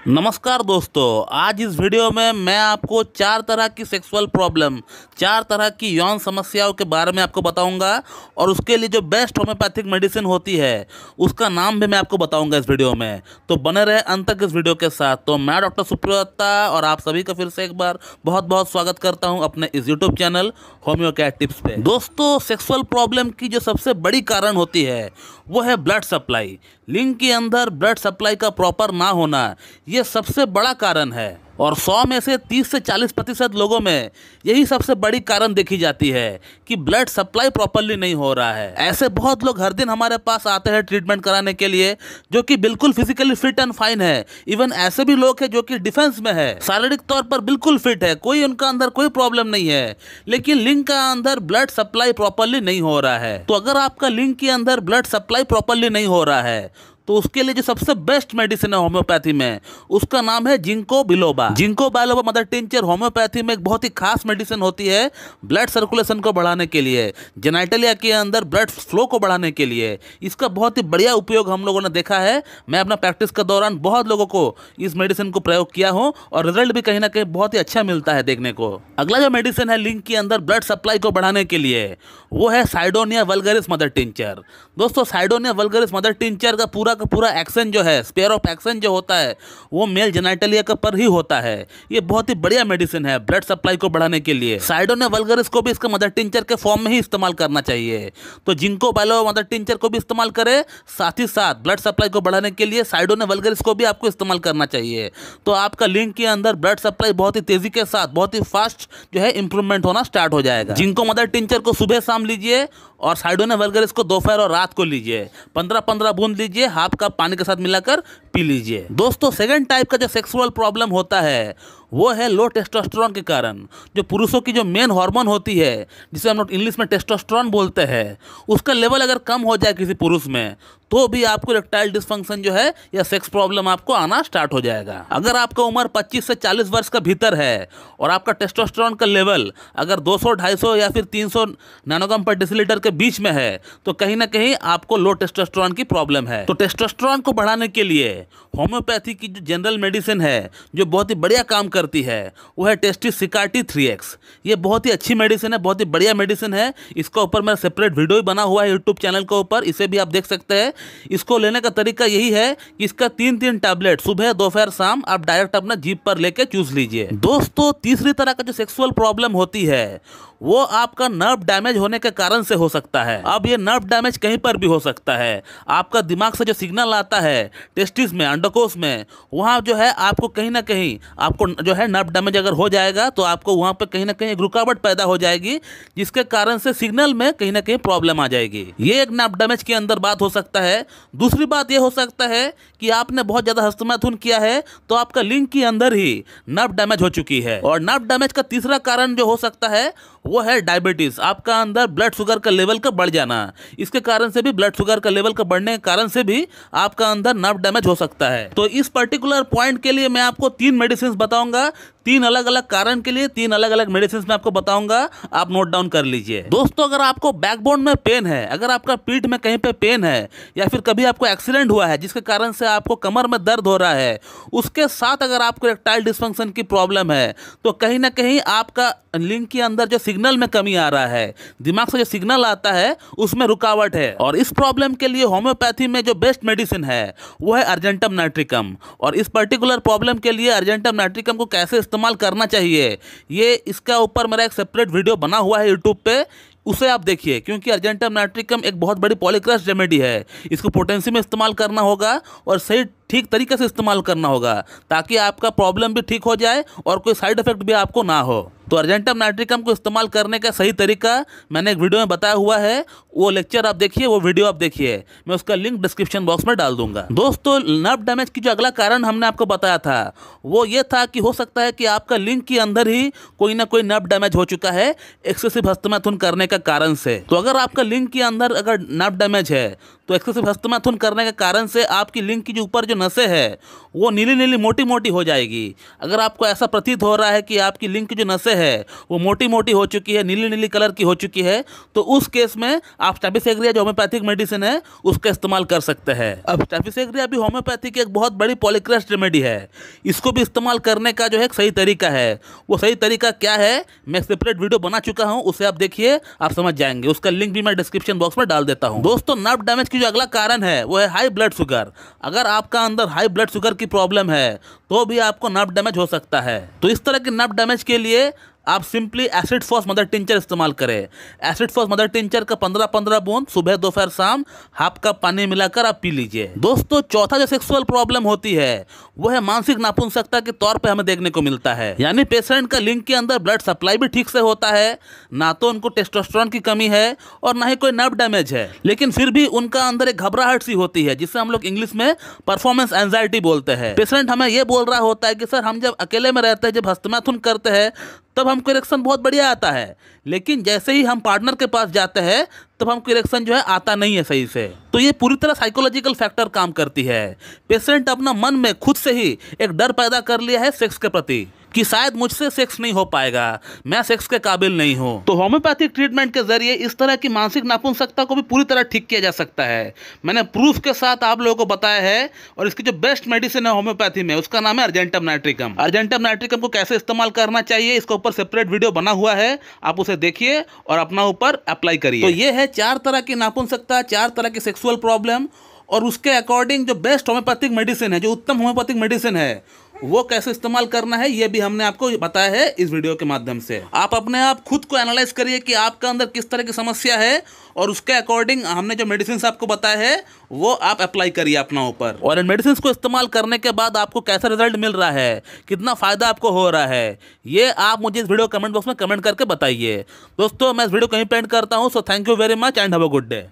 नमस्कार दोस्तों, आज इस वीडियो में मैं आपको चार तरह की सेक्सुअल प्रॉब्लम, चार तरह की यौन समस्याओं के बारे में आपको बताऊंगा और उसके लिए जो बेस्ट होम्योपैथिक मेडिसिन होती है उसका नाम भी मैं आपको बताऊंगा इस वीडियो में। तो बने रहे अंत तक इस वीडियो के साथ। तो मैं डॉक्टर सुप्रदत्ता और आप सभी का फिर से एक बार बहुत बहुत स्वागत करता हूँ अपने इस यूट्यूब चैनल होम्योकैट टिप्स पे। दोस्तों, सेक्सुअल प्रॉब्लम की जो सबसे बड़ी कारण होती है वो है ब्लड सप्लाई। लिंग के अंदर ब्लड सप्लाई का प्रॉपर ना होना ये सबसे बड़ा कारण है और 100 में से 30 से 40% लोगों में यही सबसे बड़ी कारण देखी जाती है कि ब्लड सप्लाई प्रॉपरली नहीं हो रहा है। ऐसे बहुत लोग हर दिन हमारे पास आते हैं ट्रीटमेंट कराने के लिए, जो कि बिल्कुल फिजिकली फिट एंड फाइन है। इवन ऐसे भी लोग हैं जो कि डिफेंस में है, शारीरिक तौर पर बिल्कुल फिट है, कोई उनका अंदर कोई प्रॉब्लम नहीं है, लेकिन लिंग का अंदर ब्लड सप्लाई प्रॉपरली नहीं हो रहा है। तो अगर आपका लिंग के अंदर ब्लड सप्लाई प्रॉपरली नहीं हो रहा है तो उसके लिए जो सबसे बेस्ट मेडिसिन है होम्योपैथी में, उसका नाम है ginkgo biloba. Ginkgo biloba mother tincture homeopathy में एक बहुत ही खास मेडिसिन होती है ब्लड सर्कुलेशन को बढ़ाने के लिए, जेनाइटलिया के अंदर ब्लड फ्लो को बढ़ाने के लिए। इसका बहुत ही बढ़िया उपयोग हम लोगों ने देखा है। मैं अपना प्रैक्टिस के दौरान बहुत लोगों को इस मेडिसिन को प्रयोग किया हूँ और रिजल्ट भी कहीं ना कहीं बहुत ही अच्छा मिलता है देखने को। अगला जो मेडिसिन है लिंग के अंदर ब्लड सप्लाई को बढ़ाने के लिए, वो है साइडोनिया वल्गरिस मदर टिंचर। दोस्तों, साइडोनिया वल्गरिस मदर टिंचर का पूरा एक्शन जो है, स्पेयर ऑफ एक्शन जो होता है, वो मेल जेनाइटलिया के पर ही होता है। ये बहुत ही बढ़िया मेडिसिन है ब्लड सप्लाई को बढ़ाने के लिए। साइडोनिया वल्गरिस को भी इसका मदर टिंचर के फॉर्म में ही इस्तेमाल करना चाहिए। तो जिंको बिलोबा मदर टिंचर को भी इस्तेमाल करें, साथ ही साथ ब्लड सप्लाई को बढ़ाने के लिए साइडोनिया वल्गरिस को भी आपको इस्तेमाल करना चाहिए। तो आपका लिंग के अंदर ब्लड सप्लाई बहुत ही तेजी के साथ, बहुत ही फास्ट जो है इंप्रूवमेंट होना स्टार्ट हो जाएगा। जिंको मदर टिंचर को सुबह शाम लीजिए और साइडोनिया वल्गरिस को दोपहर और रात को लीजिए। 15-15 बूंद लीजिए, हाफ कप पानी के साथ मिलाकर पी लीजिए। दोस्तों, सेकंड टाइप का जो सेक्सुअल प्रॉब्लम होता है वो है लो टेस्टोस्टेरोन के कारण। जो पुरुषों की जो मेन हार्मोन होती है, जिसे हम लोग इंग्लिश में टेस्टोस्टेरोन बोलते हैं, उसका लेवल अगर कम हो जाए किसी पुरुष में तो भी आपको इरेक्टाइल डिसफंक्शन जो है या सेक्स प्रॉब्लम आपको आना स्टार्ट हो जाएगा। अगर आपका उम्र 25 से 40 वर्ष का भीतर है और आपका टेस्टोस्टेरोन का लेवल अगर 200, 250 या फिर 300 नैनोग्राम पर डेसीलीटर के बीच में है तो कहीं ना कहीं आपको लो टेस्टोस्टेरोन की प्रॉब्लम है। तो टेस्टोस्टेरोन को बढ़ाने के लिए होम्योपैथी की जो जनरल मेडिसिन है, जो बहुत ही बढ़िया काम करती है, वो है टेस्टिस सिकार्टी 3x। ये बहुत ही अच्छी मेडिसिन है, बहुत ही बढ़िया मेडिसिन है। इसका ऊपर मेरा सेपरेट वीडियो ही बना हुआ है यूट्यूब चैनल के ऊपर, इसे भी आप देख सकते हैं। इसको लेने का तरीका यही है कि इसका 3-3 टैबलेट सुबह, दोपहर, शाम आप डायरेक्ट अपना जीभ पर लेके चूस लीजिए। दोस्तों, तीसरी तरह का जो सेक्सुअल प्रॉब्लम होती है वो आपका नर्व डैमेज होने के कारण से हो सकता है। अब ये नर्व डैमेज कहीं पर भी हो सकता है। आपका दिमाग से जो सिग्नल आता है टेस्टिस में, अंडकोश में, वहाँ जो है आपको कहीं ना कहीं आपको जो है नर्व डैमेज अगर हो जाएगा तो आपको वहाँ पर कहीं ना कहीं एक रुकावट पैदा हो जाएगी, जिसके कारण से सिग्नल में कहीं ना कहीं प्रॉब्लम आ जाएगी। ये एक नर्व डैमेज के अंदर बात हो सकता है। दूसरी बात ये हो सकता है कि आपने बहुत ज़्यादा हस्तमैथुन किया है तो आपका लिंग के अंदर ही नर्व डैमेज हो चुकी है। और नर्व डैमेज का तीसरा कारण जो हो सकता है वो है डायबिटीज। आपका अंदर ब्लड शुगर का लेवल का बढ़ जाना, इसके कारण से भी, ब्लड शुगर का लेवल का बढ़ने के कारण से भी आपका अंदर नर्व डैमेज हो सकता है। तो इस पर्टिकुलर पॉइंट के लिए मैं आपको 3 मेडिसिन बताऊंगा। 3 अलग अलग कारण के लिए 3 अलग अलग मेडिसिन मैं आपको बताऊंगा, आप नोट डाउन कर लीजिए। दोस्तों, अगर आपको बैकबोन में पेन है, अगर आपका पीठ में कहीं पे पेन है, या फिर कभी आपको एक्सीडेंट हुआ है जिसके कारण से आपको कमर में दर्द हो रहा है, उसके साथ अगर आपको इरेक्टाइल डिसफंक्शन की प्रॉब्लम है, तो कहीं ना कहीं आपका लिंग के अंदर जो सिग्नल में कमी आ रहा है, दिमाग से जो सिग्नल आता है उसमें रुकावट है। और इस प्रॉब्लम के लिए होम्योपैथी में जो बेस्ट मेडिसिन है वो है अर्जेंटम नाइट्रिकम। और इस पर्टिकुलर प्रॉब्लम के लिए अर्जेंटम नाइट्रिकम को कैसे इस्तेमाल करना चाहिए, ये इसका ऊपर मेरा एक सेपरेट वीडियो बना हुआ है यूट्यूब पे, उसे आप देखिए। क्योंकि अर्जेंटम नाइट्रिकम एक बहुत बड़ी पॉलीक्रस्ट रेमेडी है, इसको पोटेंसी में इस्तेमाल करना होगा और सही ठीक तरीके से इस्तेमाल करना होगा, ताकि आपका प्रॉब्लम भी ठीक हो जाए और कोई साइड इफेक्ट भी आपको ना हो। तो अर्जेंटम नाइट्रिकम को इस्तेमाल करने का सही तरीका मैंने एक वीडियो में बताया हुआ है, वो लेक्चर आप देखिए, वो वीडियो आप देखिए, मैं उसका लिंक डिस्क्रिप्शन बॉक्स में डाल दूंगा। दोस्तों, नर्व डैमेज की जो अगला कारण हमने आपको बताया था वो ये था कि हो सकता है कि आपका लिंग के अंदर ही कोई ना कोई नर्व डैमेज हो चुका है एक्सेसिव हस्तमैथुन करने के कारण से। तो अगर आपका लिंग के अंदर अगर नर्व डैमेज है तो एक्सेसिव हस्तमैथुन करने के कारण से आपकी लिंग की जो ऊपर जो नसें है वो नीली नीली मोटी मोटी हो जाएगी। अगर आपको ऐसा प्रतीत हो रहा है कि आपकी लिंग की जो नसें है वो मोटी मोटी हो चुकी है, नीली नीली कलर की हो चुकी है, तो उस केस में आप स्टेफिसेग्रिया जो होम्योपैथिक मेडिसिन है उसका इस्तेमाल कर सकते हैं। अब स्टेफिसेग्रिया भी होम्योपैथी की एक बहुत बड़ी पॉलीक्रेस्ट रेमेडी है। इसको भी इस्तेमाल करने का जो है एक सही तरीका है। वो सही तरीका क्या है मैं सेपरेट वीडियो बना चुका हूं, उसे आप देखिए, आप समझ जाएंगे। उसका लिंक भी मैं डिस्क्रिप्शन बॉक्स में डाल देता हूं। दोस्तों, नर्व डैमेज की जो अगला कारण है वो है हाई ब्लड शुगर। अगर आपका अंदर हाई ब्लड शुगर की प्रॉब्लम है तो भी आपको नर्व डैमेज हो सकता है। तो इस तरह के नर्व डैमेज के लिए आप simply acid phos mother tincture इस्तेमाल करें। एसिड फॉस मदर टिंचर का 15-15 बूंद सुबह दोपहर शाम हाफ कप पानी मिलाकर आप पी लीजिए। दोस्तों, चौथा जो सेक्सुअल प्रॉब्लम होती है वो है मानसिक नापुंसकता के तौर पे हमें देखने को मिलता है। यानी पेशेंट का लिंग के अंदर ब्लड सप्लाई भी ठीक से होता है, ना तो उनको टेस्टोस्टेरोन की कमी है और ना ही कोई नर्व डैमेज है, लेकिन फिर भी उनका अंदर एक घबराहट सी होती है जिसे हम लोग इंग्लिश में परफॉर्मेंस एंजाइटी बोलते हैं। पेशेंट हमें ये बोल रहा होता है कि सर हम जब अकेले में रहते हैं, जब हस्तमैथुन करते हैं तब हमको इरेक्शन बहुत बढ़िया आता है, लेकिन जैसे ही हम पार्टनर के पास जाते हैं तब हमको इरेक्शन जो है आता नहीं है सही से। तो ये पूरी तरह साइकोलॉजिकल फैक्टर काम करती है। पेशेंट अपना मन में खुद से ही एक डर पैदा कर लिया है सेक्स के प्रति कि शायद मुझसे सेक्स नहीं हो पाएगा, मैं सेक्स के काबिल नहीं हूं। तो होम्योपैथिक ट्रीटमेंट के जरिए इस तरह की मानसिक नापुंसकता को भी पूरी तरह ठीक किया जा सकता है। मैंने प्रूफ के साथ आप लोगों को बताया है, और इसकी जो बेस्ट मेडिसिन है होम्योपैथी में उसका नाम है अर्जेंटम नाइट्रिकम। अर्जेंटम नाइट्रिकम को कैसे इस्तेमाल करना चाहिए इसके ऊपर सेपरेट वीडियो बना हुआ है, आप उसे देखिए और अपना ऊपर अप्लाई करिए। तो ये है 4 तरह की नापुंसकता, 4 तरह की सेक्सुअल प्रॉब्लम, और उसके अकॉर्डिंग जो बेस्ट होम्योपैथिक मेडिसिन है, जो उत्तम होम्योपैथिक मेडिसिन है, वो कैसे इस्तेमाल करना है ये भी हमने आपको बताया है इस वीडियो के माध्यम से। आप अपने आप खुद को एनालाइज करिए कि आपका अंदर किस तरह की समस्या है, और उसके अकॉर्डिंग हमने जो मेडिसिन आपको बताया है वो आप अप्लाई करिए अपना ऊपर। और इन मेडिसिन को इस्तेमाल करने के बाद आपको कैसा रिजल्ट मिल रहा है, कितना फायदा आपको हो रहा है, ये आप मुझे इस वीडियो कमेंट बॉक्स में कमेंट करके बताइए। दोस्तों, मैं इस वीडियो को यहीं पे एंड करता हूँ। So thank you very much and have a good day.